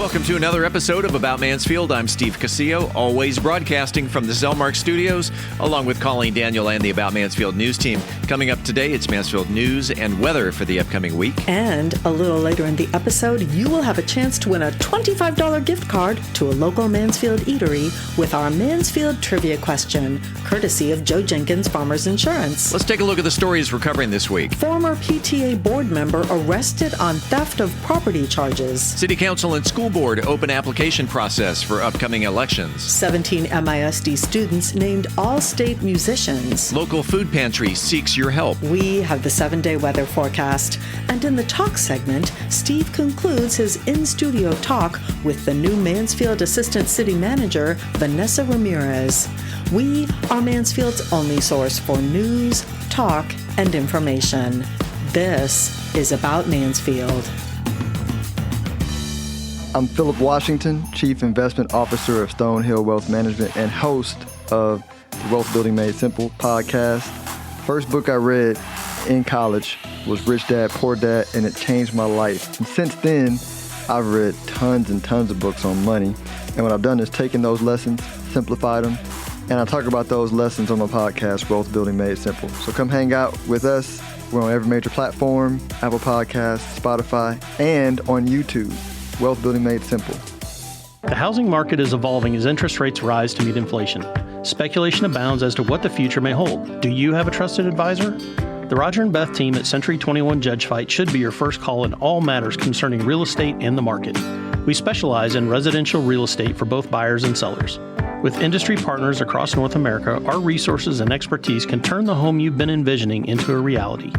Welcome to another episode of About Mansfield. I'm Steve Casillo, always broadcasting from the Zellmark Studios, along with Colleen Daniel and the About Mansfield news team. Coming up today, it's Mansfield news and weather for the upcoming week. And a little later in the episode, you will have a chance to win a $25 gift card to a local Mansfield eatery with our Mansfield Trivia Question, courtesy of Joe Jenkins Farmers Insurance. Let's take a look at the stories we're covering this week. Former PTA board member arrested on theft of property charges. City Council and School Board open application process for upcoming elections. 17 MISD students named all-state musicians. Local food pantry seeks your help. We have the 7-day weather forecast. And in the talk segment, Steve concludes his in-studio talk with the new Mansfield Assistant City Manager, Vanessa Ramirez. We are Mansfield's only source for news, talk, and information. This is About Mansfield. I'm Philip Washington, Chief Investment Officer of Stonehill Wealth Management and host of the Wealth Building Made Simple podcast. First book I read in college was Rich Dad, Poor Dad, and it changed my life. And since then, I've read tons and tons of books on money. And what I've done is taken those lessons, simplified them, and I talk about those lessons on my podcast, Wealth Building Made Simple. So come hang out with us. We're on every major platform, Apple Podcasts, Spotify, and on YouTube. Wealth Building Made Simple. The housing market is evolving as interest rates rise to meet inflation. Speculation abounds as to what the future may hold. Do you have a trusted advisor? The Roger and Beth team at Century 21 Judge Fight should be your first call in all matters concerning real estate and the market. We specialize in residential real estate for both buyers and sellers. With industry partners across North America, our resources and expertise can turn the home you've been envisioning into a reality.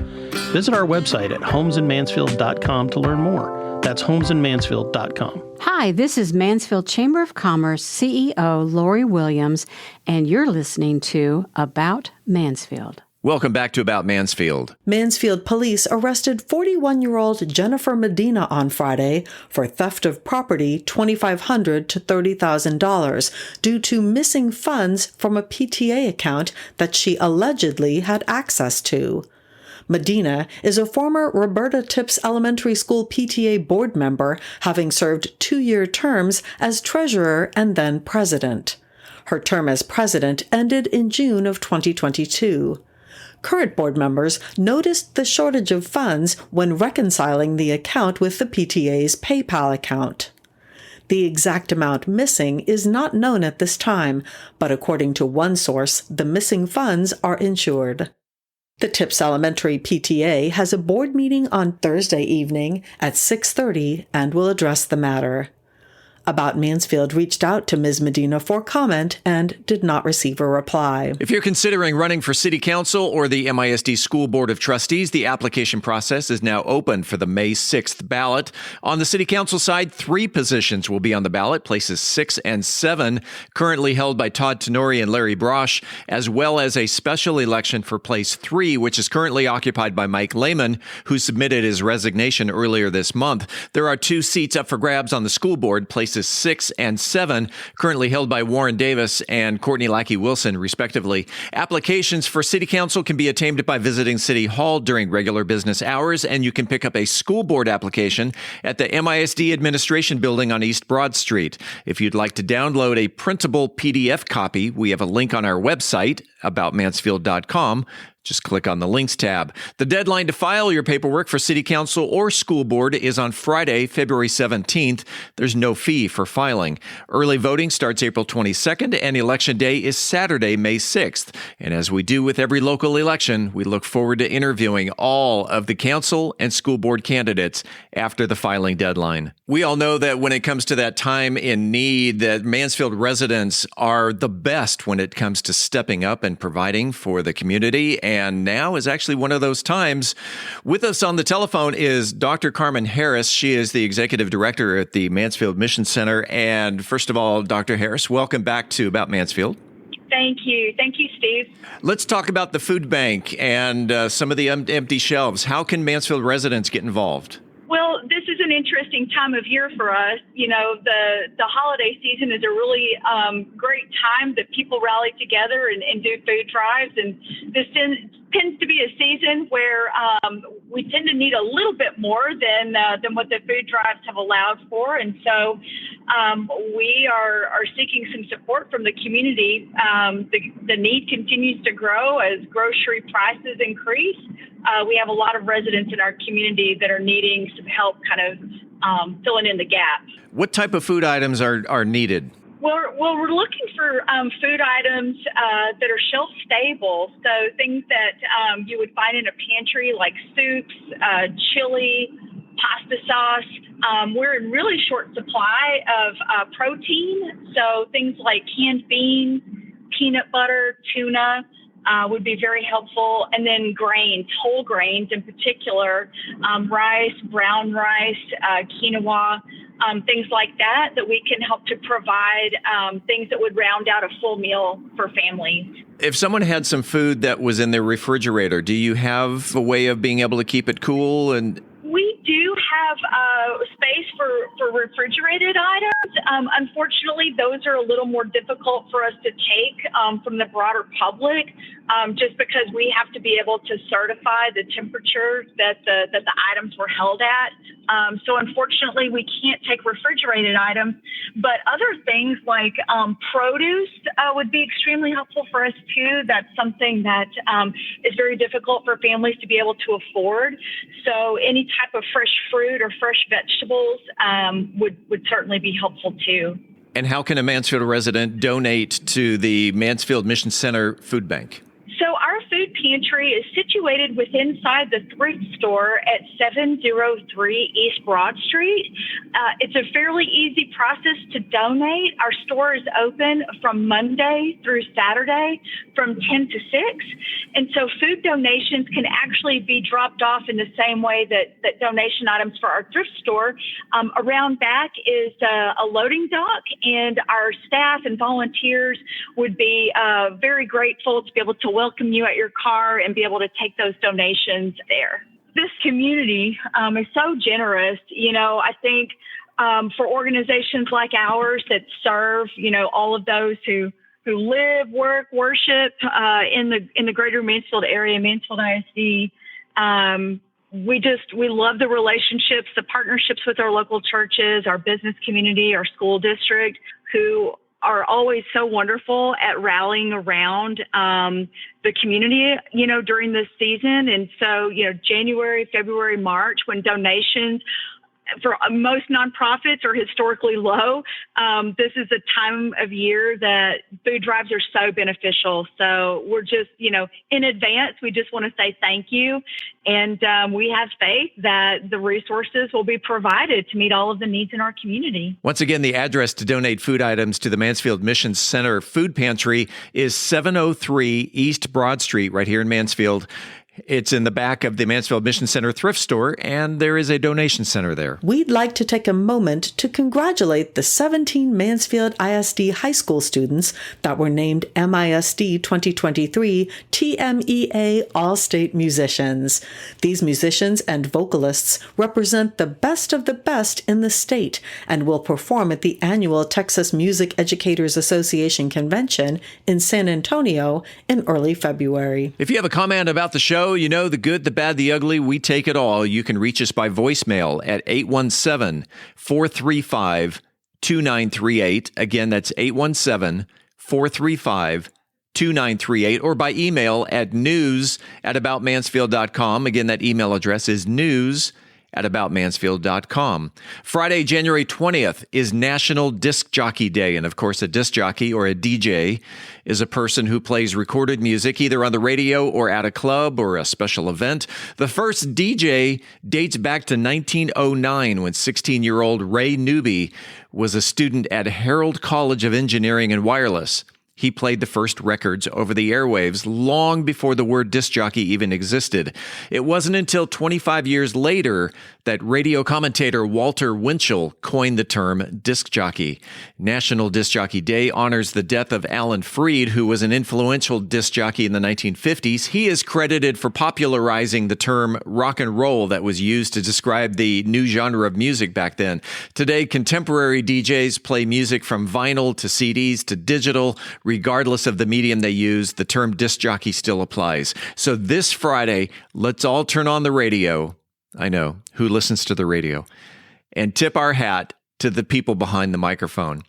Visit our website at homesinmansfield.com to learn more. That's homesinmansfield.com. Hi, this is Mansfield Chamber of Commerce CEO Lori Williams, and you're listening to About Mansfield. Welcome back to About Mansfield. Mansfield police arrested 41-year-old Jennifer Medina on Friday for theft of property $2,500 to $30,000 due to missing funds from a PTA account that she allegedly had access to. Medina is a former Roberta Tipps Elementary School PTA board member, having served 2-year terms as treasurer and then president. Her term as president ended in June of 2022. Current board members noticed the shortage of funds when reconciling the account with the PTA's PayPal account. The exact amount missing is not known at this time, but according to one source, the missing funds are insured. The Tipps Elementary PTA has a board meeting on Thursday evening at 6:30 and will address the matter. About Mansfield reached out to Ms. Medina for comment and did not receive a reply. If you're considering running for City Council or the MISD School Board of Trustees, the application process is now open for the May 6th ballot. On the City Council side, 3 positions will be on the ballot, places 6 and 7, currently held by Todd Tenori and Larry Brosh, as well as a special election for place 3, which is currently occupied by Mike Lehman, who submitted his resignation earlier this month. There are 2 seats up for grabs on the school board, places 6 and 7, currently held by Warren Davis and Courtney Lackey Wilson, respectively. Applications for City Council can be obtained by visiting City Hall during regular business hours, and you can pick up a school board application at the MISD Administration Building on East Broad Street. If you'd like to download a printable PDF copy, we have a link on our website, aboutmansfield.com. Just click on the Links tab. The deadline to file your paperwork for City Council or School Board is on Friday, February 17th. There's no fee for filing. Early voting starts April 22nd, and Election Day is Saturday, May 6th. And as we do with every local election, we look forward to interviewing all of the Council and School Board candidates after the filing deadline. We all know that when it comes to that time in need, that Mansfield residents are the best when it comes to stepping up and providing for the community. And now is actually one of those times. With us on the telephone is Dr. Carmen Harris. She is the executive director at the Mansfield Mission Center. And first of all, Dr. Harris, welcome back to About Mansfield. Thank you. Thank you, Steve. Let's talk about the food bank and some of the empty shelves. How can Mansfield residents get involved? Well, this is an interesting time of year for us. You know, the holiday season is a really great time that people rally together and do food drives. And this tends to be a season where we tend to need a little bit more than what the food drives have allowed for. And so we are seeking some support from the community. The need continues to grow as grocery prices increase. We have a lot of residents in our community that are needing some help kind of filling in the gap. What type of food items are needed? Well, we're looking for food items that are shelf stable. So things that you would find in a pantry, like soups, chili, pasta sauce. We're in really short supply of protein. So things like canned beans, peanut butter, tuna would be very helpful. And then grains, whole grains in particular, rice, brown rice, quinoa. Things like that we can help to provide things that would round out a full meal for families. If someone had some food that was in their refrigerator, do you have a way of being able to keep it cool? And we do have space for refrigerated items. Unfortunately, those are a little more difficult for us to take from the broader public, just because we have to be able to certify the temperature that the items were held at. So unfortunately, we can't take refrigerated items, but other things like produce would be extremely helpful for us too. That's something that is very difficult for families to be able to afford. So any type of fresh fruit or fresh vegetables would certainly be helpful too. And how can a Mansfield resident donate to the Mansfield Mission Center Food Bank? So our food pantry is situated inside the thrift store at 703 East Broad Street. It's a fairly easy process to donate. Our store is open from Monday through Saturday from 10 to 6. And so food donations can actually be dropped off in the same way that donation items for our thrift store. Around back is a loading dock, and our staff and volunteers would be very grateful to be able to welcome you at your car and be able to take those donations there. This community is so generous. I think for organizations like ours that serve, all of those who live, work, worship in the greater Mansfield area, Mansfield ISD, we love the relationships, the partnerships with our local churches, our business community, our school district, who are always so wonderful at rallying around the community, during this season. And so, January, February, March, when donations for most nonprofits are historically low, this is a time of year that food drives are so beneficial. So we're just, in advance, we just want to say thank you. And we have faith that the resources will be provided to meet all of the needs in our community. Once again, the address to donate food items to the Mansfield Mission Center Food Pantry is 703 East Broad Street, right here in Mansfield. It's in the back of the Mansfield Mission Center thrift store, and there is a donation center there. We'd like to take a moment to congratulate the 17 Mansfield ISD high school students that were named MISD 2023 TMEA All-State Musicians. These musicians and vocalists represent the best of the best in the state and will perform at the annual Texas Music Educators Association Convention in San Antonio in early February. If you have a comment about the show, the good, the bad, the ugly, we take it all. You can reach us by voicemail at 817-435-2938. Again, that's 817-435-2938, or by email at news@aboutmansfield.com. Again, that email address is news@aboutmansfield.com. Friday, January 20th is National Disc Jockey Day. And of course, a disc jockey or a DJ is a person who plays recorded music either on the radio or at a club or a special event. The first DJ dates back to 1909 when 16-year-old Ray Newby was a student at Herald College of Engineering and Wireless. He played the first records over the airwaves long before the word disc jockey even existed. It wasn't until 25 years later that radio commentator Walter Winchell coined the term disc jockey. National Disc Jockey Day honors the death of Alan Freed, who was an influential disc jockey in the 1950s. He is credited for popularizing the term rock and roll that was used to describe the new genre of music back then. Today, contemporary DJs play music from vinyl to CDs to digital, regardless of the medium they use, the term disc jockey still applies. So this Friday, let's all turn on the radio. I know, who listens to the radio? And tip our hat to the people behind the microphone.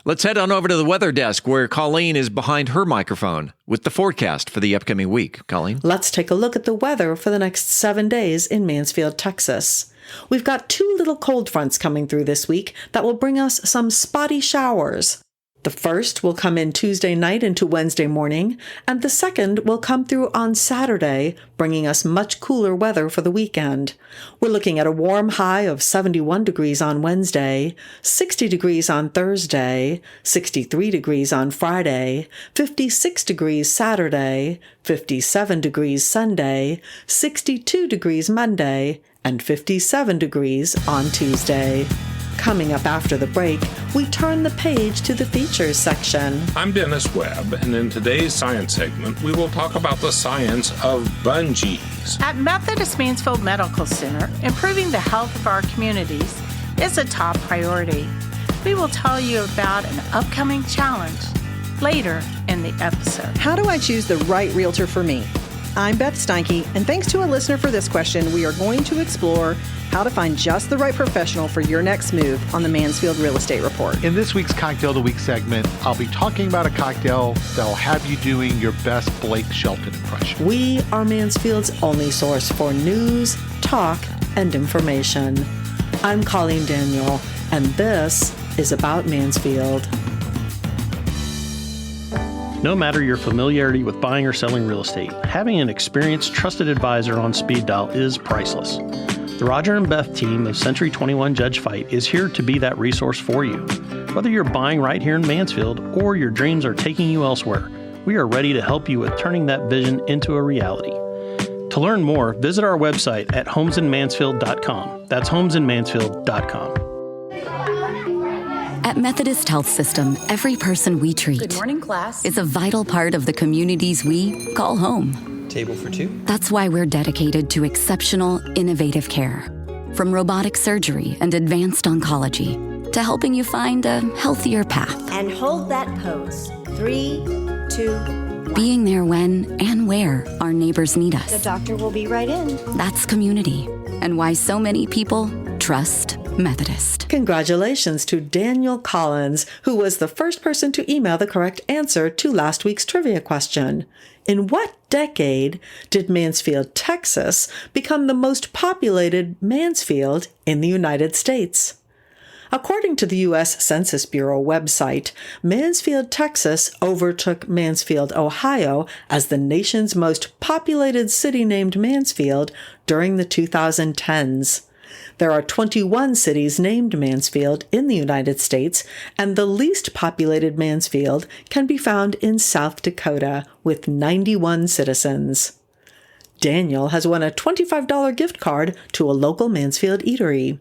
Let's head on over to the weather desk where Colleen is behind her microphone with the forecast for the upcoming week. Colleen? Let's take a look at the weather for the next 7 days in Mansfield, Texas. We've got 2 little cold fronts coming through this week that will bring us some spotty showers. The first will come in Tuesday night into Wednesday morning, and the second will come through on Saturday, bringing us much cooler weather for the weekend. We're looking at a warm high of 71 degrees on Wednesday, 60 degrees on Thursday, 63 degrees on Friday, 56 degrees Saturday, 57 degrees Sunday, 62 degrees Monday, and 57 degrees on Tuesday. Coming up after the break, we turn the page to the features section. I'm Dennis Webb, and in today's science segment, we will talk about the science of bungees. At Methodist Mansfield Medical Center, improving the health of our communities is a top priority. We will tell you about an upcoming challenge later in the episode. How do I choose the right realtor for me? I'm Beth Steinke, and thanks to a listener for this question, we are going to explore how to find just the right professional for your next move on the Mansfield Real Estate Report. In this week's Cocktail of the Week segment, I'll be talking about a cocktail that'll have you doing your best Blake Shelton impression. We are Mansfield's only source for news, talk, and information. I'm Colleen Daniel, and this is About Mansfield. No matter your familiarity with buying or selling real estate, having an experienced, trusted advisor on speed dial is priceless. The Roger and Beth team of Century 21 Judge Fight is here to be that resource for you. Whether you're buying right here in Mansfield or your dreams are taking you elsewhere, we are ready to help you with turning that vision into a reality. To learn more, visit our website at homesinmansfield.com. That's homesinmansfield.com. At Methodist Health System, every person we treat Good morning, class. is a vital part of the communities we call home. Table for 2. That's why we're dedicated to exceptional, innovative care. From robotic surgery and advanced oncology to helping you find a healthier path. And hold that pose. 3, 2, 1. Being there when and where our neighbors need us. The doctor will be right in. That's community, and why so many people trust Methodist. Congratulations to Daniel Collins, who was the first person to email the correct answer to last week's trivia question. In what decade did Mansfield, Texas, become the most populated Mansfield in the United States? According to the U.S. Census Bureau website, Mansfield, Texas overtook Mansfield, Ohio as the nation's most populated city named Mansfield during the 2010s. There are 21 cities named Mansfield in the United States, and the least populated Mansfield can be found in South Dakota with 91 citizens. Daniel has won a $25 gift card to a local Mansfield eatery.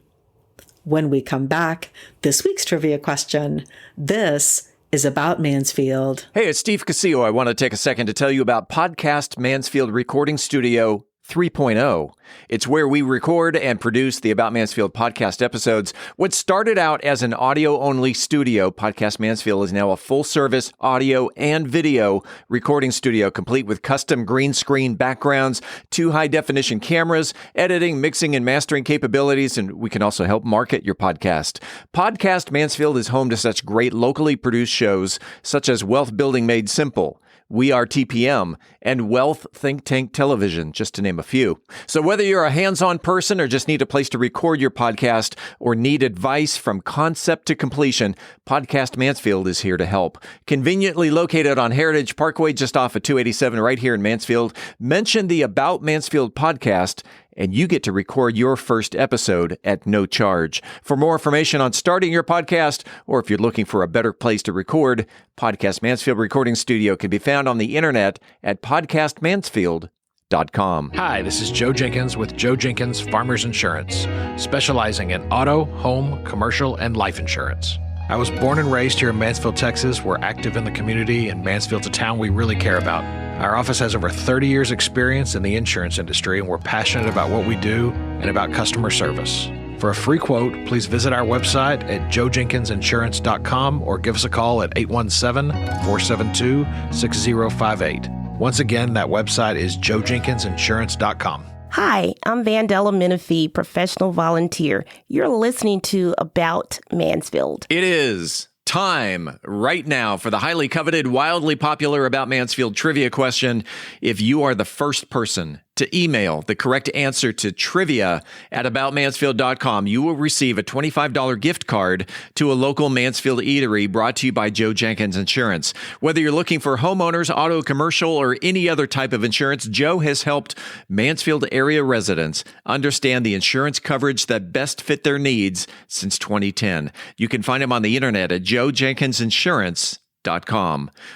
When we come back, this week's trivia question. This is About Mansfield. Hey, it's Steve Casillo. I want to take a second to tell you about Podcast Mansfield Recording Studio 3.0. It's where we record and produce the About Mansfield podcast episodes. What started out as an audio-only studio, Podcast Mansfield is now a full-service audio and video recording studio, complete with custom green screen backgrounds, 2 high-definition cameras, editing, mixing, and mastering capabilities, and we can also help market your podcast. Podcast Mansfield is home to such great locally produced shows, such as Wealth Building Made Simple, We Are TPM, and Wealth Think Tank Television, just to name a few. So whether you're a hands-on person or just need a place to record your podcast or need advice from concept to completion, Podcast Mansfield is here to help. Conveniently located on Heritage Parkway, just off of 287 right here in Mansfield, mention the About Mansfield podcast and you get to record your first episode at no charge. For more information on starting your podcast, or if you're looking for a better place to record, Podcast Mansfield Recording Studio can be found on the internet at podcastmansfield.com. Hi, this is Joe Jenkins with Joe Jenkins Farmers Insurance, specializing in auto, home, commercial, and life insurance. I was born and raised here in Mansfield, Texas. We're active in the community, and Mansfield's a town we really care about. Our office has over 30 years experience in the insurance industry, and we're passionate about what we do and about customer service. For a free quote, please visit our website at joejenkinsinsurance.com or give us a call at 817-472-6058. Once again, that website is joejenkinsinsurance.com. Hi, I'm Vandella Menifee, professional volunteer. You're listening to About Mansfield. It is time right now for the highly coveted, wildly popular About Mansfield Trivia Question. If you are the first person to email the correct answer to trivia@aboutmansfield.com, you will receive a $25 gift card to a local Mansfield eatery brought to you by Joe Jenkins Insurance. Whether you're looking for homeowners, auto, commercial, or any other type of insurance, Joe has helped Mansfield area residents understand the insurance coverage that best fit their needs since 2010. You can find him on the internet at joejenkinsinsurance.com.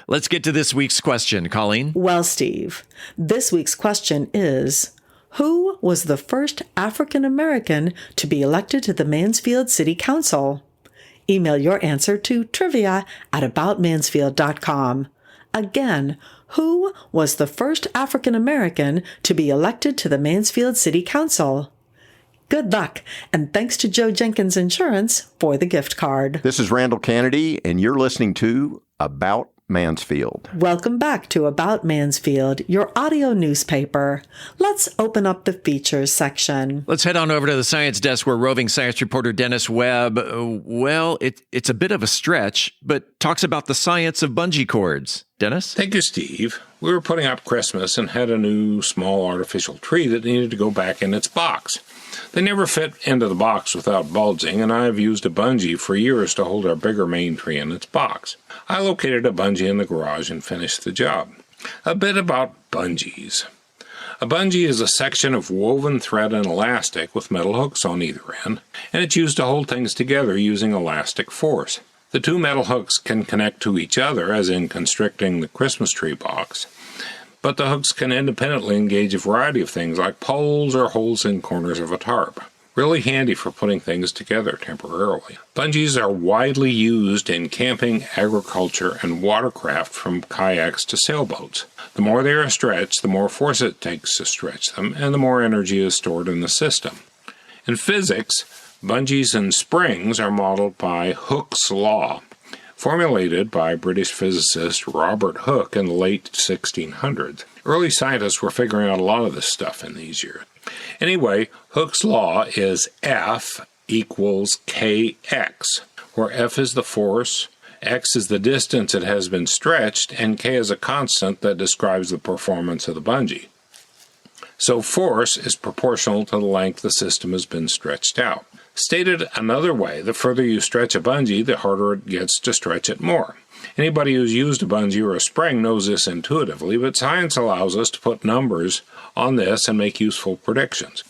Let's get to this week's question, Colleen. Well, Steve, this week's question is, who was the first African American to be elected to the Mansfield City Council? Email your answer to trivia@aboutmansfield.com. Again, who was the first African American to be elected to the Mansfield City Council? Good luck, and thanks to Joe Jenkins Insurance for the gift card. This is Randall Kennedy, and you're listening to About Mansfield. Welcome back to About Mansfield, your audio newspaper. Let's open up the features section. Let's head on over to the science desk where roving science reporter Dennis Webb, it's a bit of a stretch, but talks about the science of bungee cords. Dennis? Thank you, Steve. We were putting up Christmas and had a new small artificial tree that needed to go back in its box. They never fit into the box without bulging, and I've used a bungee for years to hold our bigger main tree in its box. I located a bungee in the garage and finished the job. A bit about bungees. A bungee is a section of woven thread and elastic with metal hooks on either end, and it's used to hold things together using elastic force. The two metal hooks can connect to each other, as in constricting the Christmas tree box, but the hooks can independently engage a variety of things like poles or holes in corners of a tarp. Really handy for putting things together temporarily. Bungees are widely used in camping, agriculture, and watercraft, from kayaks to sailboats. The more they are stretched, the more force it takes to stretch them, and the more energy is stored in the system. In physics, bungees and springs are modeled by Hooke's law, formulated by British physicist Robert Hooke in the late 1600s. Early scientists were figuring out a lot of this stuff in these years. Anyway, Hooke's law is F equals kx, where F is the force, x is the distance it has been stretched, and k is a constant that describes the performance of the bungee. So force is proportional to the length the system has been stretched out. Stated another way, the further you stretch a bungee, the harder it gets to stretch it more. Anybody who's used a bungee or a spring knows this intuitively, but science allows us to put numbers on this and make useful predictions.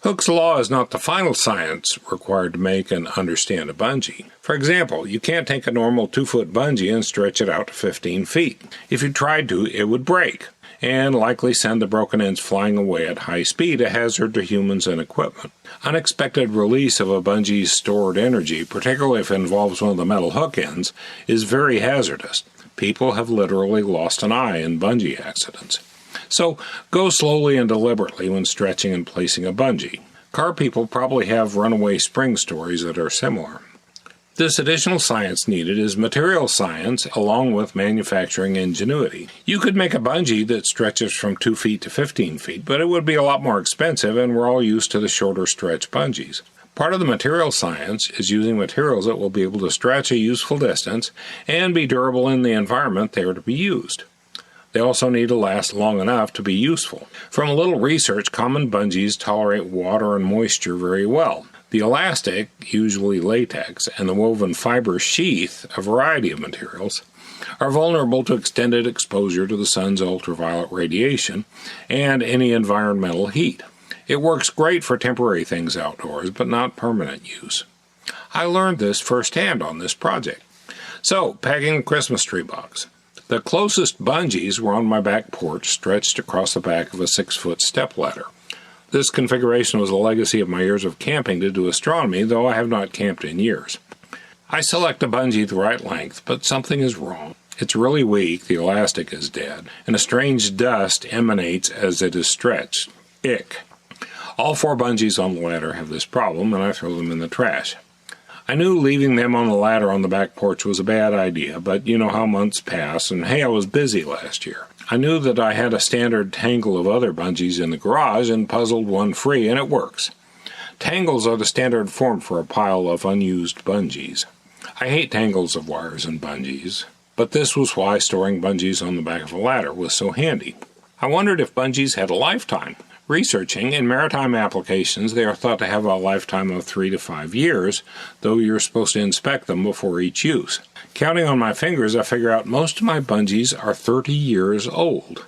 Hooke's law is not the final science required to make and understand a bungee. For example, you can't take a normal 2-foot bungee and stretch it out to 15 feet. If you tried to, it would break, and likely send the broken ends flying away at high speed, a hazard to humans and equipment. Unexpected release of a bungee's stored energy, particularly if it involves one of the metal hook ends, is very hazardous. People have literally lost an eye in bungee accidents. So go slowly and deliberately when stretching and placing a bungee. Car people probably have runaway spring stories that are similar. This additional science needed is material science along with manufacturing ingenuity. You could make a bungee that stretches from 2 feet to 15 feet, but it would be a lot more expensive, and we're all used to the shorter stretch bungees. Part of the material science is using materials that will be able to stretch a useful distance and be durable in the environment they are to be used. They also need to last long enough to be useful. From a little research, common bungees tolerate water and moisture very well. The elastic, usually latex, and the woven fiber sheath, a variety of materials, are vulnerable to extended exposure to the sun's ultraviolet radiation and any environmental heat. It works great for temporary things outdoors, but not permanent use. I learned this firsthand on this project. So, packing the Christmas tree box. The closest bungees were on my back porch, stretched across the back of a 6-foot stepladder. This configuration was a legacy of my years of camping to do astronomy, though I have not camped in years. I select a bungee the right length, but something is wrong. It's really weak, the elastic is dead, and a strange dust emanates as it is stretched. Ick. All 4 bungees on the ladder have this problem, and I throw them in the trash. I knew leaving them on the ladder on the back porch was a bad idea, but you know how months pass, and hey, I was busy last year. I knew that I had a standard tangle of other bungees in the garage and puzzled one free, and it works. Tangles are the standard form for a pile of unused bungees. I hate tangles of wires and bungees, but this was why storing bungees on the back of a ladder was so handy. I wondered if bungees had a lifetime. Researching, in maritime applications, they are thought to have a lifetime of 3 to 5 years, though you're supposed to inspect them before each use. Counting on my fingers, I figure out most of my bungees are 30 years old.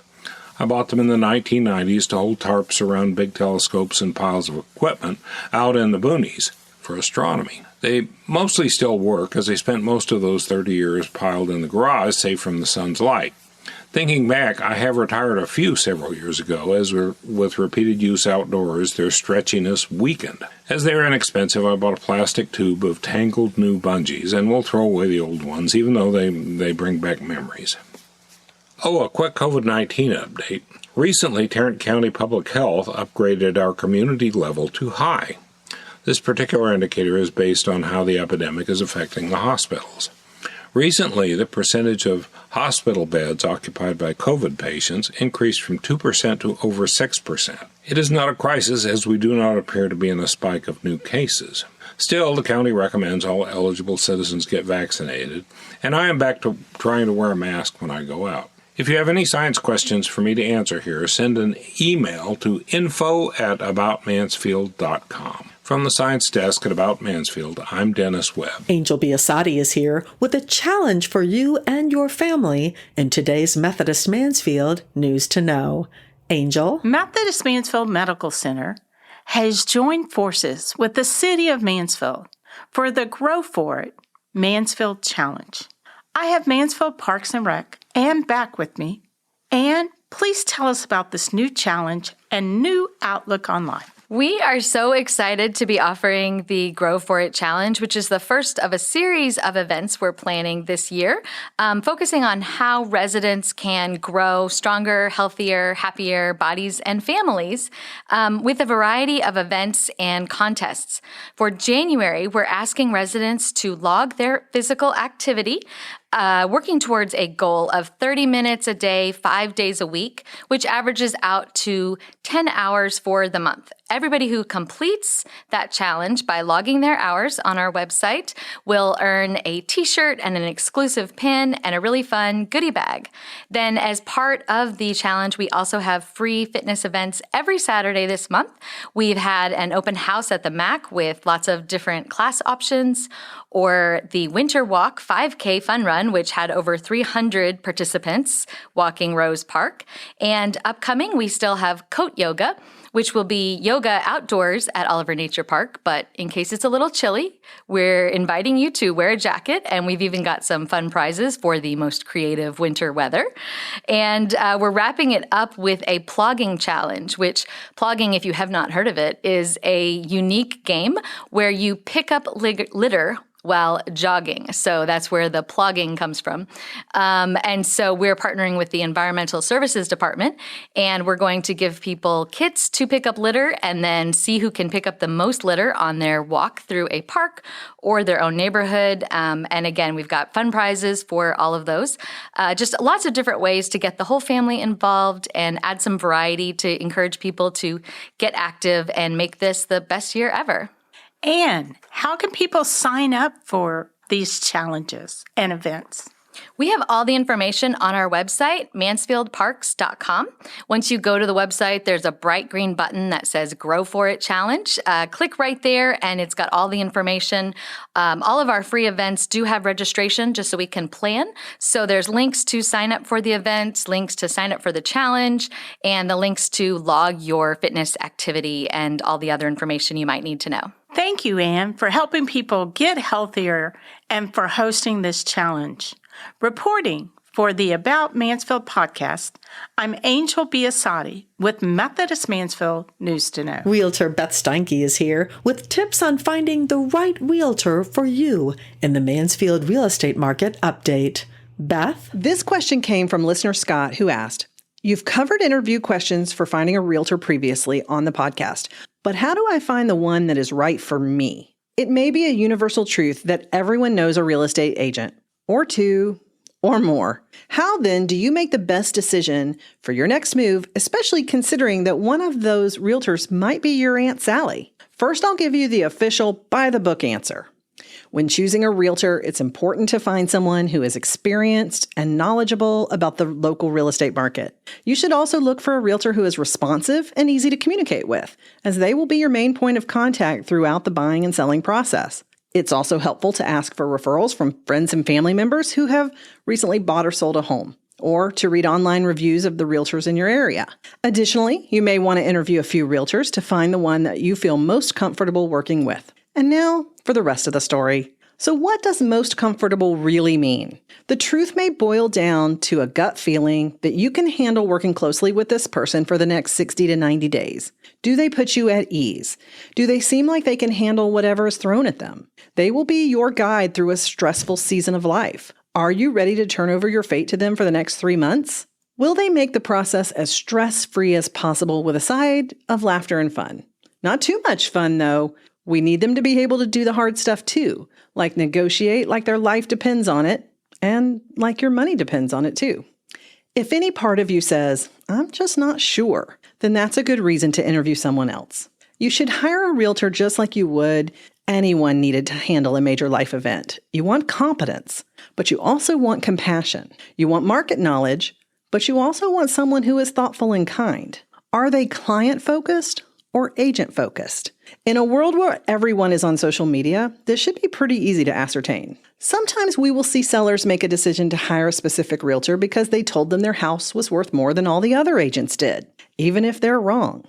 I bought them in the 1990s to hold tarps around big telescopes and piles of equipment out in the boonies for astronomy. They mostly still work, as they spent most of those 30 years piled in the garage, safe from the sun's light. Thinking back, I have retired a few several years ago, as with repeated use outdoors, their stretchiness weakened. As they are inexpensive, I bought a plastic tube of tangled new bungees, and we'll throw away the old ones, even though they bring back memories. Oh, a quick COVID-19 update. Recently, Tarrant County Public Health upgraded our community level to high. This particular indicator is based on how the epidemic is affecting the hospitals. Recently, the percentage of hospital beds occupied by COVID patients increased from 2% to over 6%. It is not a crisis, as we do not appear to be in a spike of new cases. Still, the county recommends all eligible citizens get vaccinated, and I am back to trying to wear a mask when I go out. If you have any science questions for me to answer here, send an email to info@aboutmansfield.com. From the Science Desk at About Mansfield, I'm Dennis Webb. Angel Biasatti is here with a challenge for you and your family in today's Methodist Mansfield News to Know. Angel? Methodist Mansfield Medical Center has joined forces with the City of Mansfield for the Grow For It Mansfield Challenge. I have Mansfield Parks and Rec Ann back with me. Ann, please tell us about this new challenge and new outlook on life. We are so excited to be offering the Grow For It Challenge, which is the first of a series of events we're planning this year, focusing on how residents can grow stronger, healthier, happier bodies and families with a variety of events and contests. For January, we're asking residents to log their physical activity, working towards a goal of 30 minutes a day, 5 days a week, which averages out to 10 hours for the month. Everybody who completes that challenge by logging their hours on our website will earn a t-shirt and an exclusive pin and a really fun goodie bag. Then as part of the challenge, we also have free fitness events every Saturday this month. We've had an open house at the MAC with lots of different class options, or the Winter Walk 5K Fun Run, which had over 300 participants walking Rose Park. And upcoming, we still have Coat Yoga, which will be yoga outdoors at Oliver Nature Park. But in case it's a little chilly, we're inviting you to wear a jacket, and we've even got some fun prizes for the most creative winter weather. And we're wrapping it up with a plogging challenge, which plogging, if you have not heard of it, is a unique game where you pick up litter while jogging. So that's where the plogging comes from. And so we're partnering with the Environmental Services Department, and we're going to give people kits to pick up litter and then see who can pick up the most litter on their walk through a park or their own neighborhood. And again, we've got fun prizes for all of those. Just lots of different ways to get the whole family involved and add some variety to encourage people to get active and make this the best year ever. And how can people sign up for these challenges and events? We have all the information on our website, mansfieldparks.com. Once you go to the website, there's a bright green button that says Grow For It Challenge. Click right there, and it's got all the information. All of our free events do have registration just so we can plan. So there's links to sign up for the events, links to sign up for the challenge, and the links to log your fitness activity and all the other information you might need to know. Thank you, Ann, for helping people get healthier and for hosting this challenge. Reporting for the About Mansfield podcast, I'm Angel Biasatti with Methodist Mansfield News to Know. Realtor Beth Steinke is here with tips on finding the right realtor for you in the Mansfield Real Estate Market update. Beth? This question came from listener Scott, who asked, "You've covered interview questions for finding a realtor previously on the podcast, But how do I find the one that is right for me? It may be a universal truth that everyone knows a real estate agent, or two, or more. How then do you make the best decision for your next move, especially considering that one of those realtors might be your Aunt Sally? First, I'll give you the official by-the-book answer. When choosing a realtor, it's important to find someone who is experienced and knowledgeable about the local real estate market. You should also look for a realtor who is responsive and easy to communicate with, as they will be your main point of contact throughout the buying and selling process. It's also helpful to ask for referrals from friends and family members who have recently bought or sold a home, or to read online reviews of the realtors in your area. Additionally, you may want to interview a few realtors to find the one that you feel most comfortable working with. And now for the rest of the story. So what does most comfortable really mean? The truth may boil down to a gut feeling that you can handle working closely with this person for the next 60 to 90 days. Do they put you at ease? Do they seem like they can handle whatever is thrown at them? They will be your guide through a stressful season of life. Are you ready to turn over your fate to them for the next 3 months? Will they make the process as stress-free as possible with a side of laughter and fun? Not too much fun, though. We need them to be able to do the hard stuff too, like negotiate like their life depends on it, and like your money depends on it too. If any part of you says, I'm just not sure, then that's a good reason to interview someone else. You should hire a realtor just like you would anyone needed to handle a major life event. You want competence, but you also want compassion. You want market knowledge, but you also want someone who is thoughtful and kind. Are they client-focused or agent-focused? In a world where everyone is on social media, this should be pretty easy to ascertain. Sometimes we will see sellers make a decision to hire a specific realtor because they told them their house was worth more than all the other agents did, even if they're wrong.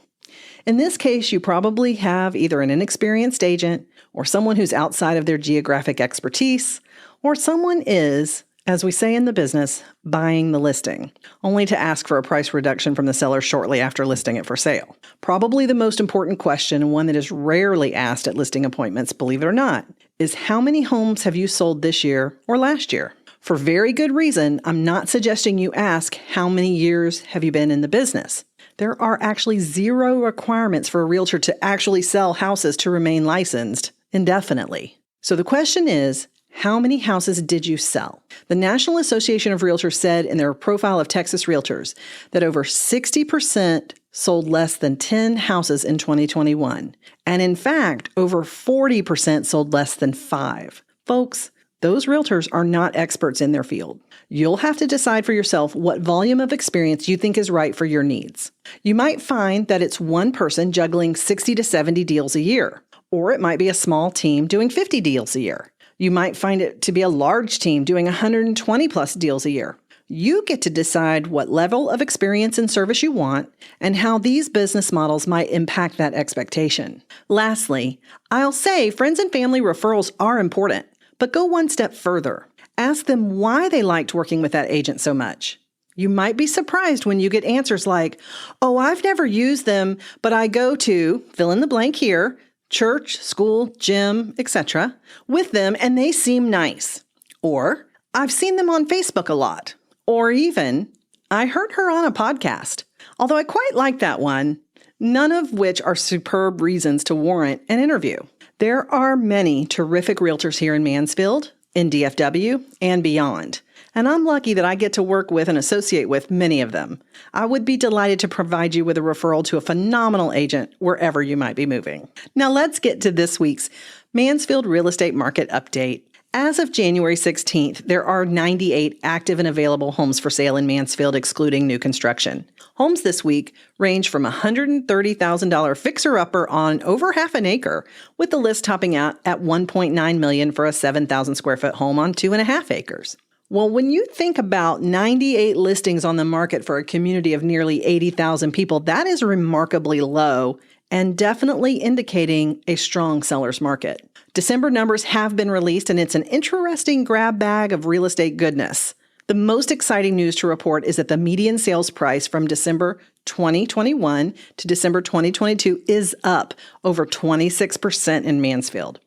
In this case, you probably have either an inexperienced agent or someone who's outside of their geographic expertise, or someone is, as we say in the business, buying the listing, only to ask for a price reduction from the seller shortly after listing it for sale. Probably the most important question, and one that is rarely asked at listing appointments, believe it or not, is how many homes have you sold this year or last year? For very good reason, I'm not suggesting you ask how many years have you been in the business. There are actually 0 requirements for a realtor to actually sell houses to remain licensed indefinitely. So the question is, how many houses did you sell? The National Association of Realtors said in their profile of Texas realtors that over 60% sold less than 10 houses in 2021. And in fact, over 40% sold less than 5. Folks, those realtors are not experts in their field. You'll have to decide for yourself what volume of experience you think is right for your needs. You might find that it's one person juggling 60 to 70 deals a year, or it might be a small team doing 50 deals a year. You might find it to be a large team doing 120 plus deals a year. You get to decide what level of experience and service you want and how these business models might impact that expectation. Lastly, I'll say friends and family referrals are important, but go one step further. Ask them why they liked working with that agent so much. You might be surprised when you get answers like, oh, I've never used them, but I go to fill in the blank here, church, school, gym, etc., with them and they seem nice. Or, I've seen them on Facebook a lot. Or even, I heard her on a podcast. Although I quite like that one, none of which are superb reasons to warrant an interview. There are many terrific realtors here in Mansfield, in DFW, and beyond. And I'm lucky that I get to work with and associate with many of them. I would be delighted to provide you with a referral to a phenomenal agent wherever you might be moving. Now let's get to this week's Mansfield Real Estate Market Update. As of January 16th, there are 98 active and available homes for sale in Mansfield, excluding new construction. Homes this week range from $130,000 fixer-upper on over half an acre, with the list topping out at $1.9 million for a 7,000 square foot home on 2.5 acres. Well, when you think about 98 listings on the market for a community of nearly 80,000 people, that is remarkably low and definitely indicating a strong seller's market. December numbers have been released, and it's an interesting grab bag of real estate goodness. The most exciting news to report is that the median sales price from December 2021 to December 2022 is up over 26% in Mansfield.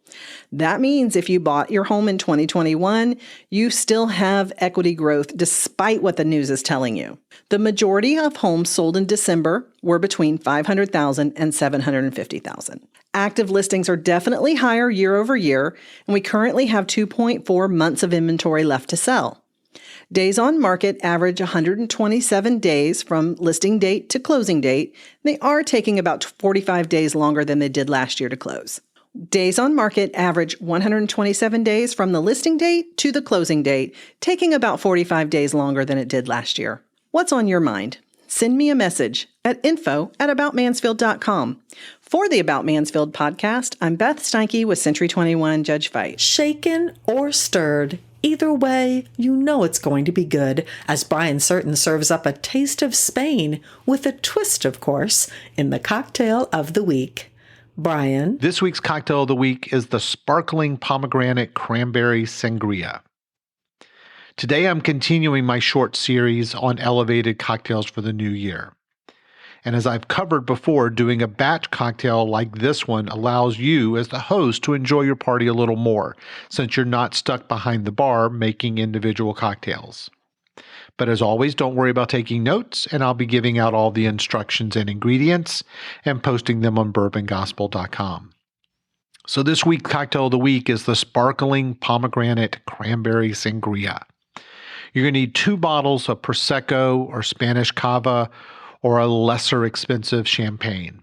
That means if you bought your home in 2021, you still have equity growth despite what the news is telling you. The majority of homes sold in December were between $500,000 and $750,000. Active listings are definitely higher year over year, and we currently have 2.4 months of inventory left to sell. Days on market average 127 days from listing date to closing date. They are taking about 45 days longer than they did last year to close. Days on market average 127 days from the listing date to the closing date, taking about 45 days longer than it did last year. What's on your mind? Send me a message at info@aboutmansfield.com. For the About Mansfield podcast, I'm Beth Steinke with Century 21 Judge Fight. Shaken or stirred, either way, you know it's going to be good, as Brian Certain serves up a taste of Spain, with a twist, of course, in the cocktail of the week. Brian? This week's cocktail of the week is the sparkling pomegranate cranberry sangria. Today I'm continuing my short series on elevated cocktails for the new year. And as I've covered before, doing a batch cocktail like this one allows you as the host to enjoy your party a little more, since you're not stuck behind the bar making individual cocktails. But as always, don't worry about taking notes, and I'll be giving out all the instructions and ingredients and posting them on bourbongospel.com. So this week's cocktail of the week is the sparkling pomegranate cranberry sangria. You're going to need 2 bottles of Prosecco or Spanish Cava or a lesser expensive champagne.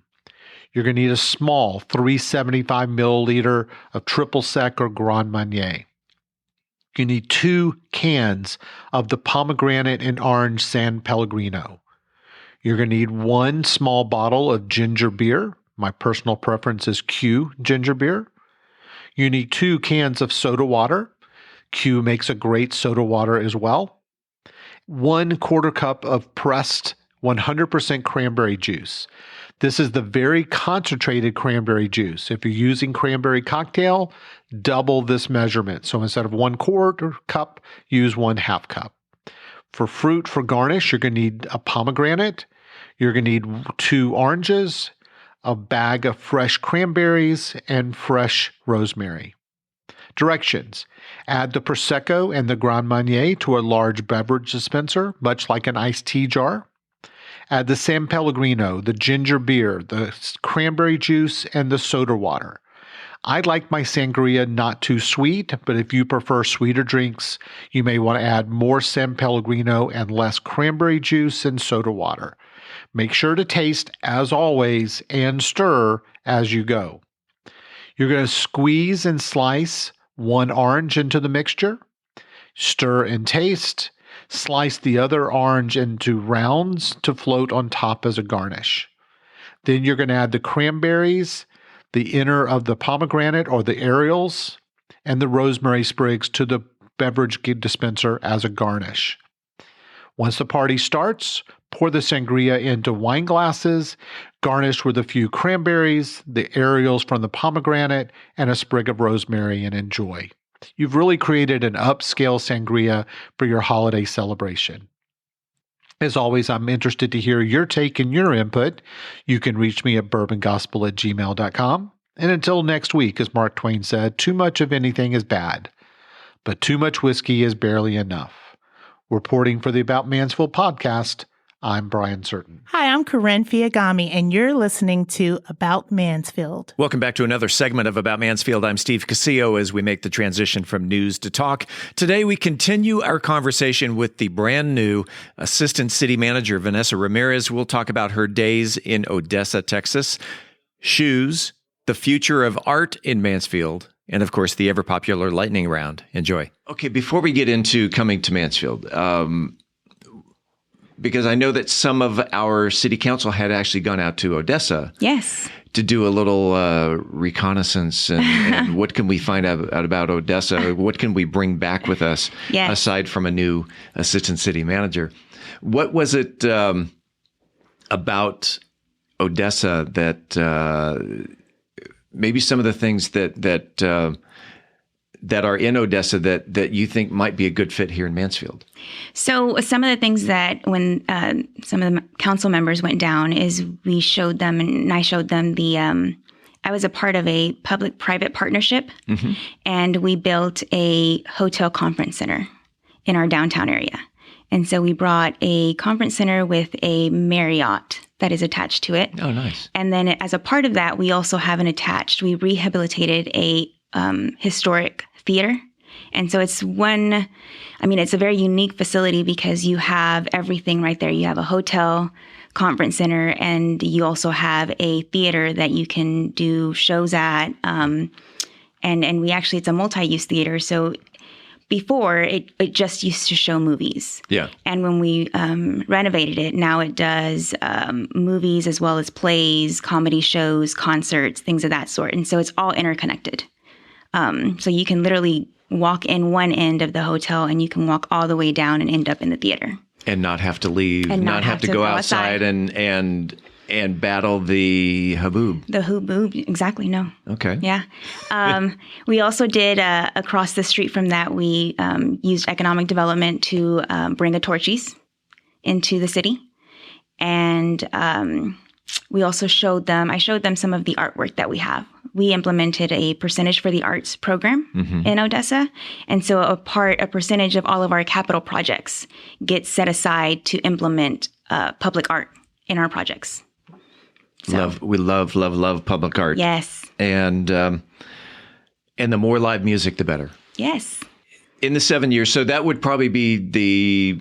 You're going to need a small 375 milliliter of triple sec or Grand Marnier. You need 2 cans of the pomegranate and orange San Pellegrino. You're going to need 1 small bottle of ginger beer. My personal preference is Q ginger beer. You need 2 cans of soda water. Q makes a great soda water as well. 1/4 cup of pressed 100% cranberry juice. This is the very concentrated cranberry juice. If you're using cranberry cocktail, double this measurement. So instead of 1/4 cup, use 1/2 cup. For fruit for garnish, you're going to need a pomegranate. You're going to need 2 oranges, a bag of fresh cranberries, and fresh rosemary. Directions. Add the Prosecco and the Grand Marnier to a large beverage dispenser, much like an iced tea jar. Add the San Pellegrino, the ginger beer, the cranberry juice, and the soda water. I like my sangria not too sweet, but if you prefer sweeter drinks, you may want to add more San Pellegrino and less cranberry juice and soda water. Make sure to taste, as always, and stir as you go. You're going to squeeze and slice 1 orange into the mixture. Stir and taste. Slice the other orange into rounds to float on top as a garnish. Then you're going to add the cranberries, the inner of the pomegranate or the aerials, and the rosemary sprigs to the beverage dispenser as a garnish. Once the party starts, pour the sangria into wine glasses, garnish with a few cranberries, the aerials from the pomegranate, and a sprig of rosemary, and enjoy. You've really created an upscale sangria for your holiday celebration. As always, I'm interested to hear your take and your input. You can reach me at bourbongospel@gmail.com. And until next week, as Mark Twain said, too much of anything is bad, but too much whiskey is barely enough. Reporting for the About Mansfield podcast, I'm Brian Certain. Hi, I'm Corinne Fiagami, and you're listening to About Mansfield. Welcome back to another segment of About Mansfield. I'm Steve Casillo as we make the transition from news to talk. Today, we continue our conversation with the brand new Assistant City Manager, Vanessa Ramirez. We'll talk about her days in Odessa, Texas, shoes, the future of art in Mansfield, and of course, the ever-popular lightning round. Enjoy. Okay, before we get into coming to Mansfield, because I know that some of our city council had actually gone out to Odessa. Yes. To do a little reconnaissance and what can we find out about Odessa? What can we bring back with us aside from a new assistant city manager? What was it about Odessa that maybe some of the things that are in Odessa that you think might be a good fit here in Mansfield? So some of the things that when some of the council members went down is we showed them, and I showed them the I was a part of a public-private partnership, and we built a hotel conference center in our downtown area. And so we brought a conference center with a Marriott that is attached to it. Oh, nice. And then as a part of that, we also have we rehabilitated a historic theater. And so it's it's a very unique facility because you have everything right there. You have a hotel, conference center, and you also have a theater that you can do shows at. And it's a multi-use theater. So before, it just used to show movies. Yeah. And when we renovated it, now it does movies as well as plays, comedy shows, concerts, things of that sort. And so it's all interconnected. So you can literally walk in one end of the hotel and you can walk all the way down and end up in the theater. And not have to leave, and not have to go outside and battle the haboob. The haboob, exactly, no. Okay. Yeah. We also did, across the street from that, we used economic development to bring a Torchy's into the city. And we also I showed them some of the artwork that we have. We implemented a percentage for the arts program in Odessa. And so a percentage of all of our capital projects gets set aside to implement public art in our projects. So. We love public art. Yes. And the more live music, the better. Yes. In the 7 years, so that would probably be the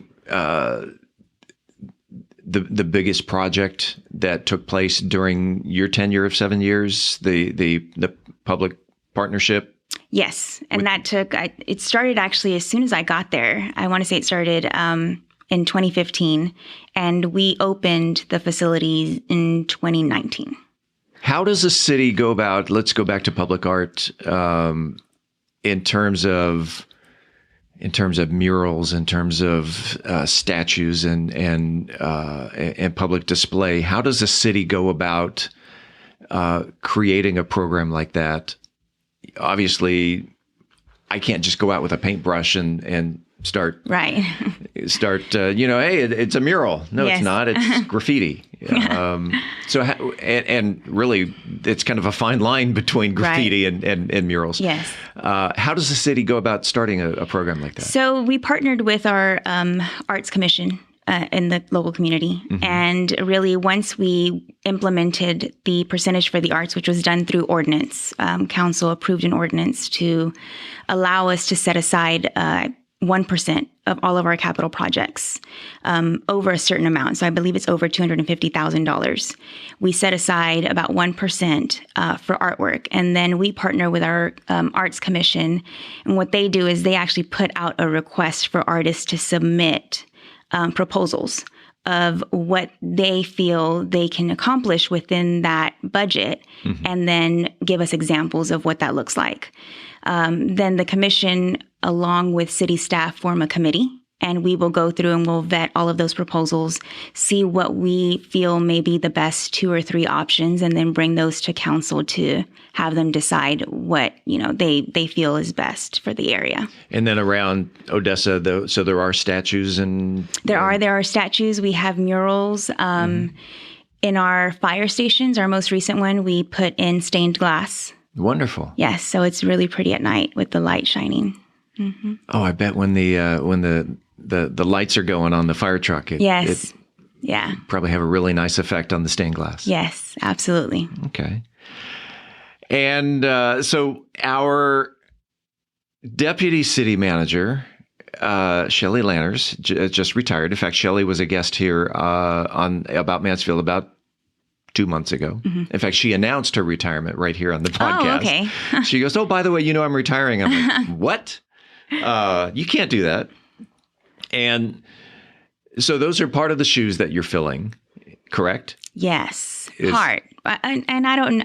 biggest project that took place during your tenure of 7 years, the public partnership. Yes, and it started actually as soon as I got there. I want to say it started in 2015, and we opened the facilities in 2019. How does a city go about? Let's go back to public art in terms of murals, in terms of statues and public display. How does a city go about creating a program like that? Obviously, I can't just go out with a paintbrush and start. Right. Hey, it's a mural. No, yes. It's not. It's graffiti. And really, it's kind of a fine line between graffiti and murals. Yes. How does the city go about starting a program like that? So we partnered with our arts commission in the local community. And really, once we implemented the percentage for the arts, which was done through ordinance, council approved an ordinance to allow us to set aside 1% of all of our capital projects over a certain amount. So I believe it's over $250,000. We set aside about 1% for artwork. And then we partner with our Arts Commission. And what they do is they actually put out a request for artists to submit proposals of what they feel they can accomplish within that budget, and then give us examples of what that looks like. Then the commission, along with city staff, form a committee, and we will go through and we'll vet all of those proposals, see what we feel may be the best 2 or 3 options, and then bring those to council to have them decide what they feel is best for the area. And then around Odessa, so there are statues and there are statues. We have murals. In our fire stations, our most recent one, we put in stained glass. Wonderful. Yes, so it's really pretty at night with the light shining. Oh, I bet when the lights are going on the fire truck, it probably have a really nice effect on the stained glass. Yes, absolutely. Okay. And so our deputy city manager, Shelley Lanners, just retired. In fact, Shelley was a guest here on About Mansfield about 2 months ago. In fact, she announced her retirement right here on the podcast. Oh, okay. She goes, "Oh, by the way, I'm retiring." I'm like, "What? You can't do that." And so those are part of the shoes that you're filling, correct? Yes, hard. And I don't,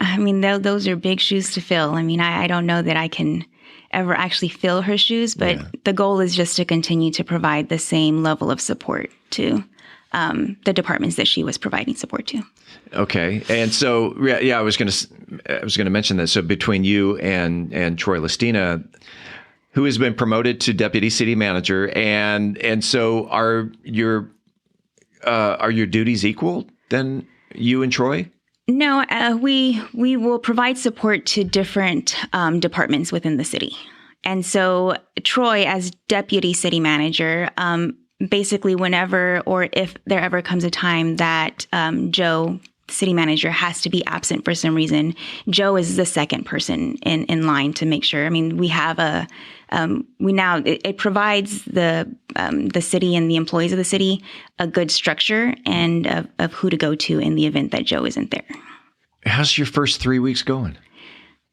those are big shoes to fill. I don't know that I can ever actually fill her shoes, but the goal is just to continue to provide the same level of support to the departments that she was providing support to. Okay. And so, I was going to mention that. So between you and Troy Listina, who has been promoted to deputy city manager, and so are your duties equal then, you and Troy? No, we will provide support to different departments within the city. And so Troy, as deputy city manager, basically whenever or if there ever comes a time that Joe, city manager, has to be absent for some reason, Joe is the second person in line to make sure. I mean, we have it provides the city and the employees of the city a good structure and of who to go to in the event that Joe isn't there. How's your first 3 weeks going?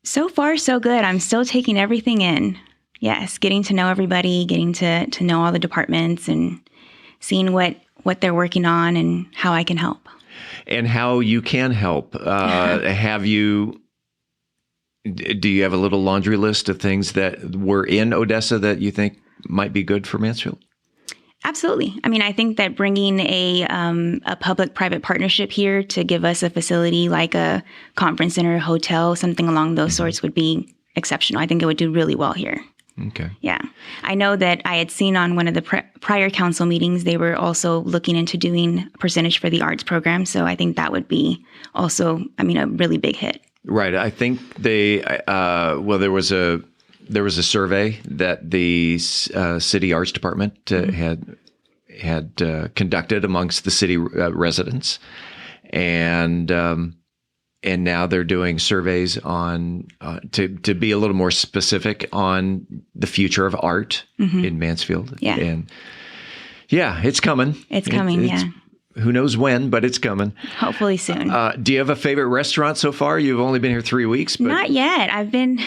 So far, so good. I'm still taking everything in. Yes, getting to know everybody, getting to know all the departments and seeing what they're working on and how I can help. And how you can help. Do you have a little laundry list of things that were in Odessa that you think might be good for Mansfield? Absolutely. I mean, I think that bringing a public-private partnership here to give us a facility like a conference center, hotel, something along those sorts would be exceptional. I think it would do really well here. Okay. Yeah. I know that I had seen on one of the prior council meetings, they were also looking into doing a percentage for the arts program. So I think that would be also, a really big hit. Right. I think there was a survey that the city arts department had conducted amongst the city residents, and now they're doing surveys on to be a little more specific on the future of art in Mansfield. Yeah, and it's coming. It's coming. Who knows when, but it's coming. Hopefully soon. Do you have a favorite restaurant so far? You've only been here 3 weeks. But... Not yet. I've been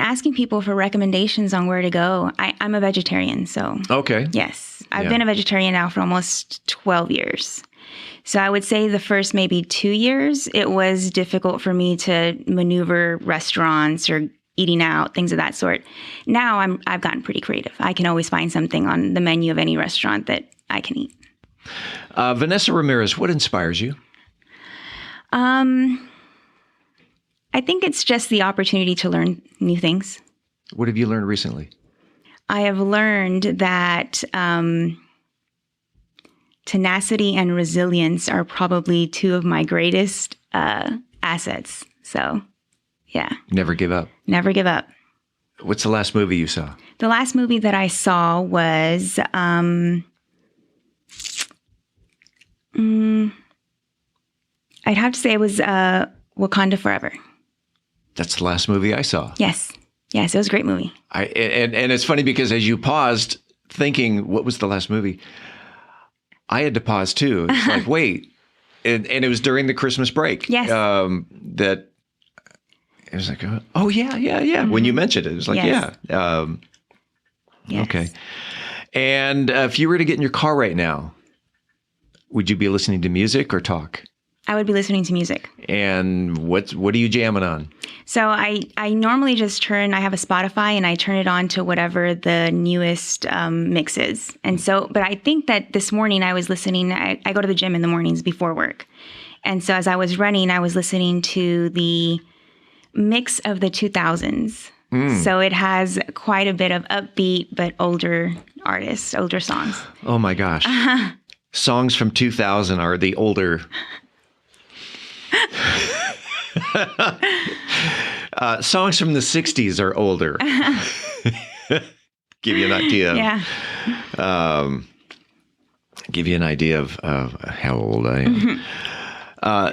asking people for recommendations on where to go. I'm a vegetarian, so. Okay. Yes. I've been a vegetarian now for almost 12 years. So I would say the first maybe 2 years, it was difficult for me to maneuver restaurants or eating out, things of that sort. Now I've gotten pretty creative. I can always find something on the menu of any restaurant that I can eat. Vanessa Ramirez, what inspires you? I think it's just the opportunity to learn new things. What have you learned recently? I have learned that tenacity and resilience are probably two of my greatest assets. So, yeah. Never give up. Never give up. What's the last movie you saw? The last movie that I saw was... I'd have to say it was Wakanda Forever. That's the last movie I saw. Yes, it was a great movie. And it's funny because as you paused thinking, what was the last movie? I had to pause too. It's like, wait. And it was during the Christmas break. Yes. That it was like, oh, yeah. Mm-hmm. When you mentioned it, it was like, yes. Yes. Okay. And if you were to get in your car right now, would you be listening to music or talk? I would be listening to music. And what are you jamming on? So I normally just I have a Spotify and I turn it on to whatever the newest mix is. And so, but I think that this morning I was listening, I go to the gym in the mornings before work. And so as I was running, I was listening to the mix of the 2000s. So it has quite a bit of upbeat, but older artists, older songs. Oh my gosh. Songs from 2000 are the older... songs from the 60s are older. Give you an idea. Yeah. Give you an idea of how old I am. I'll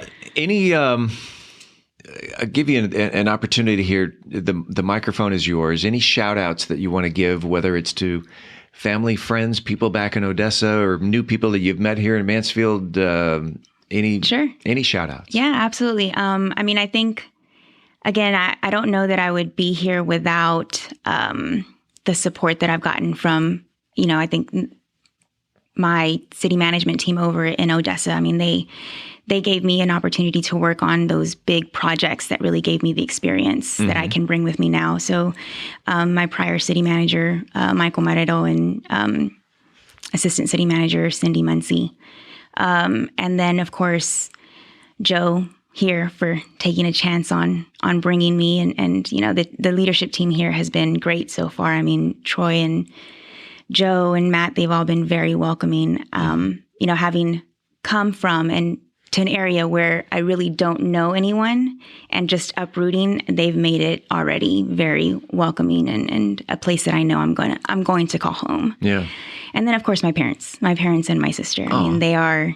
give you an opportunity here. The microphone is yours. Any shout outs that you want to give, whether it's to family, friends, people back in Odessa, or new people that you've met here in Mansfield? Any shout outs? Yeah, absolutely. I mean, I think, again, I don't know that I would be here without the support that I've gotten from, I think my city management team over in Odessa. I mean, they gave me an opportunity to work on those big projects that really gave me the experience that I can bring with me now. So my prior city manager, Michael Marrero, and assistant city manager, Cindy Muncie. And then, of course, Joe here for taking a chance on bringing me. And the leadership team here has been great so far. I mean, Troy and Joe and Matt, they've all been very welcoming. Having come from and to an area where I really don't know anyone, and just uprooting, they've made it already very welcoming and a place that I know I'm going to call home. Yeah. And then, of course, my parents and my sister. I mean, they are,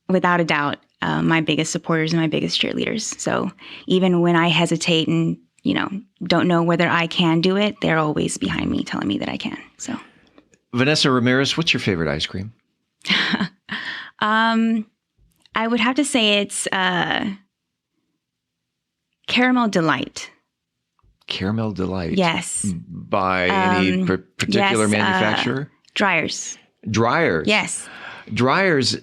without a doubt, my biggest supporters and my biggest cheerleaders. So even when I hesitate and, don't know whether I can do it, they're always behind me telling me that I can. So, Vanessa Ramirez, what's your favorite ice cream? I would have to say it's Caramel Delight. Caramel Delight. Yes. By any particular manufacturer? Dryers. Dryers. Yes. Dryers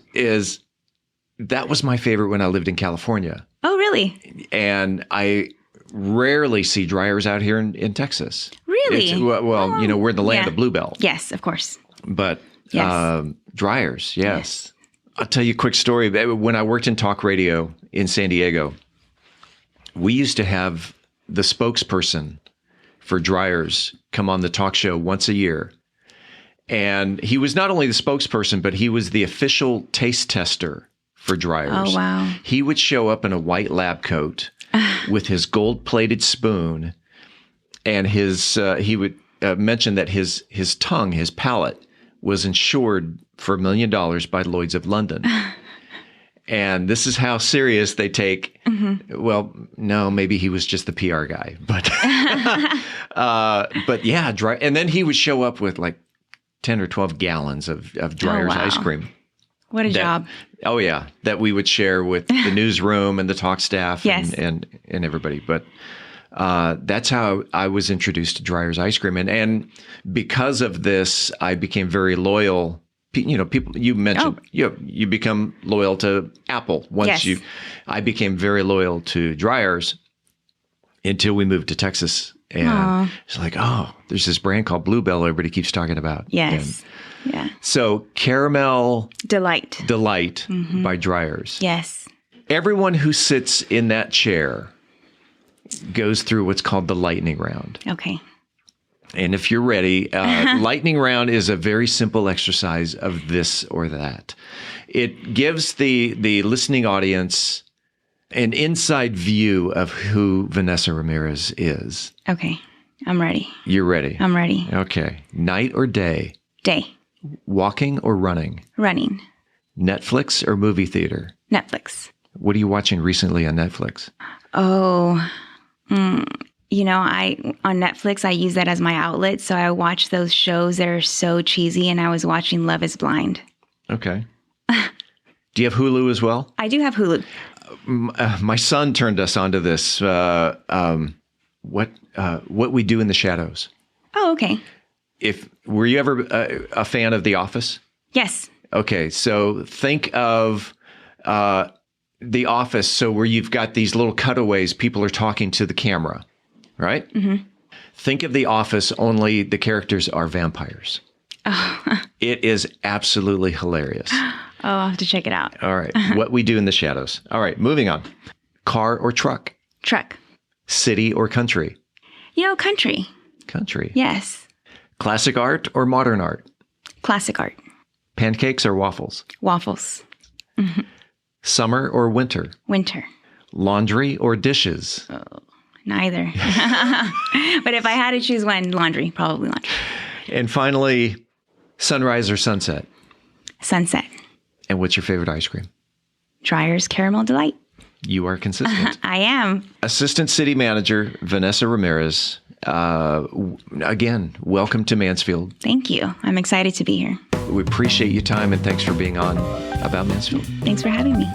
that was my favorite when I lived in California. Oh, really? And I rarely see Dryers out here in Texas. Really? We're in the land of Bluebell. Yes, of course. But Yes. Dryers, yes. I'll tell you a quick story. When I worked in talk radio in San Diego, we used to have the spokesperson for Dryers come on the talk show once a year. And he was not only the spokesperson, but he was the official taste tester for Dryers. Oh, wow. He would show up in a white lab coat with his gold-plated spoon, and he would mention that his tongue, his palate, was insured for $1 million by Lloyd's of London. And this is how serious they take. Mm-hmm. Well, no, maybe he was just the PR guy, but Dry. And then he would show up with like 10 or 12 gallons of Dryers ice cream. What a job. Oh yeah, that we would share with the newsroom and the talk staff and everybody. But that's how I was introduced to Dryers ice cream, and because of this, I became very loyal. People you mentioned, you become loyal to Apple once I became very loyal to Dryers until we moved to Texas, and it's like, there's this brand called Bluebell everybody keeps talking about. Yes. Yeah. So Caramel Delight by Dryers. Yes. Everyone who sits in that chair goes through what's called the lightning round. Okay. And if you're ready, lightning round is a very simple exercise of this or that. It gives the listening audience an inside view of who Vanessa Ramirez is. Okay. I'm ready. You're ready? I'm ready. Okay. Night or day? Day. Walking or running? Running. Netflix or movie theater? Netflix. What are you watching recently on Netflix? Oh, on Netflix, I use that as my outlet. So I watch those shows that are so cheesy, and I was watching Love is Blind. Okay. Do you have Hulu as well? I do have Hulu. My son turned us onto this, What We Do in the Shadows. Oh, okay. Were you ever a fan of The Office? Yes. Okay, so think of The Office, so where you've got these little cutaways, people are talking to the camera, right? Mm-hmm. Think of The Office, only the characters are vampires. Oh. It is absolutely hilarious. Oh, I'll have to check it out. All right, What We Do in the Shadows. All right, moving on. Car or truck? Truck. City or country? Country. Country. Yes. Classic art or modern art? Classic art. Pancakes or waffles? Waffles. Mm-hmm. Summer or winter? Winter. Laundry or dishes? Oh, neither. But if I had to choose one, laundry, probably laundry. And finally, sunrise or sunset? Sunset. And what's your favorite ice cream? Dryers Caramel Delight. You are consistent. I am. Assistant City Manager Vanessa Ramirez. Again, welcome to Mansfield. Thank you. I'm excited to be here. We appreciate your time, and thanks for being on About Mansfield. Thanks for having me.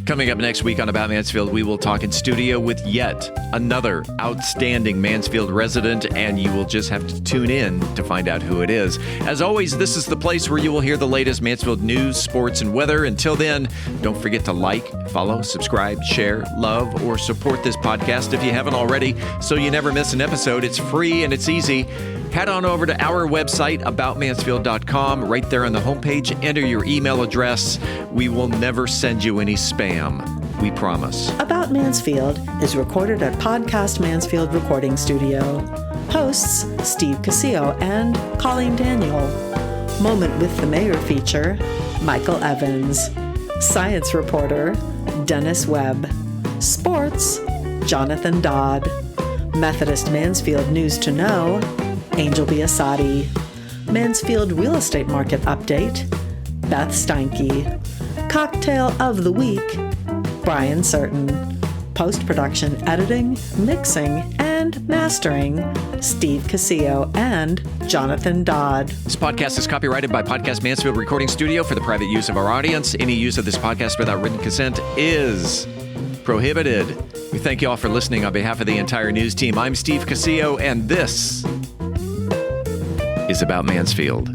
Coming up next week on About Mansfield, we will talk in studio with yet another outstanding Mansfield resident, and you will just have to tune in to find out who it is. As always, this is the place where you will hear the latest Mansfield news, sports, and weather. Until then, don't forget to like, follow, subscribe, share, love, or support this podcast if you haven't already, so you never miss an episode. It's free and it's easy. Head on over to our website, aboutmansfield.com. Right there on the homepage, enter your email address. We will never send you any spam. We promise. About Mansfield is recorded at Podcast Mansfield Recording Studio. Hosts Steve Casillo and Colleen Daniel. Moment with the Mayor feature, Michael Evans. Science reporter, Dennis Webb. Sports, Jonathan Dodd. Methodist Mansfield News to Know, Angel Biasatti. Mansfield Real Estate Market Update, Beth Steinke. Cocktail of the Week, Brian Certain. Post-production editing, mixing, and mastering, Steve Casillo and Jonathan Dodd. This podcast is copyrighted by Podcast Mansfield Recording Studio for the private use of our audience. Any use of this podcast without written consent is prohibited. We thank you all for listening on behalf of the entire news team. I'm Steve Casillo, and this is About Mansfield.